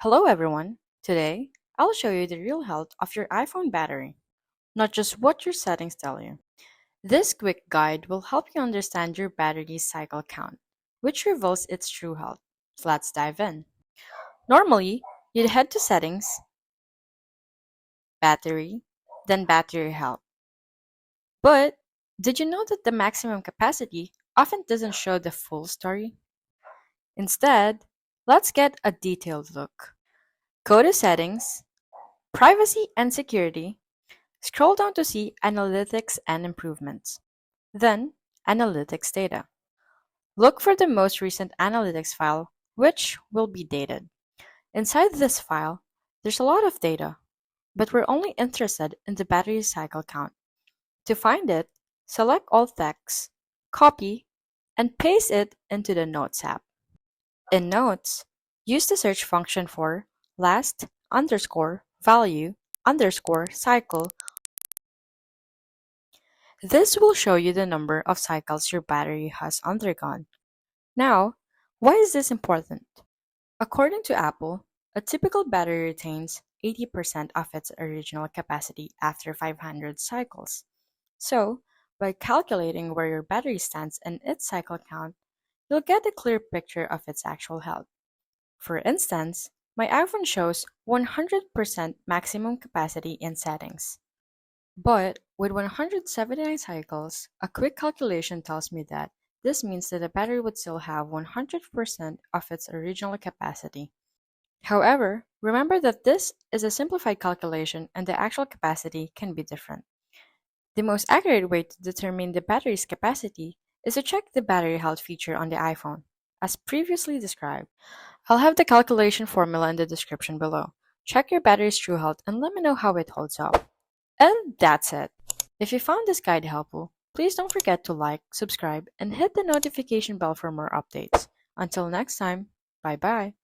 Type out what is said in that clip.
Hello everyone! Today, I'll show you the real health of your iPhone battery, not just what your settings tell you. This quick guide will help you understand your battery's cycle count, which reveals its true health. So let's dive in. Normally, you'd head to Settings, Battery, then Battery Health. But did you know that the maximum capacity often doesn't show the full story? Instead, let's get a detailed look. Go to Settings, Privacy and Security. Scroll down to see Analytics and Improvements. Then, Analytics Data. Look for the most recent analytics file, which will be dated. Inside this file, there's a lot of data, but we're only interested in the battery cycle count. To find it, select all text, copy, and paste it into the Notes app. In Notes, use the search function for last underscore value underscore cycle. This will show you the number of cycles your battery has undergone. Now, why is this important? According to Apple, a typical battery retains 80% of its original capacity after 500 cycles. So, by calculating where your battery stands in its cycle count, you'll get a clear picture of its actual health. For instance, my iPhone shows 100% maximum capacity in settings. But with 179 cycles, a quick calculation tells me that this means that the battery would still have 100% of its original capacity. However, remember that this is a simplified calculation and the actual capacity can be different. The most accurate way to determine the battery's capacity is to check the battery health feature on the iPhone. As previously described, I'll have the calculation formula in the description below. Check your battery's true health and let me know how it holds up. And that's it. If you found this guide helpful, please don't forget to like, subscribe, and hit the notification bell for more updates. Until next time, bye bye.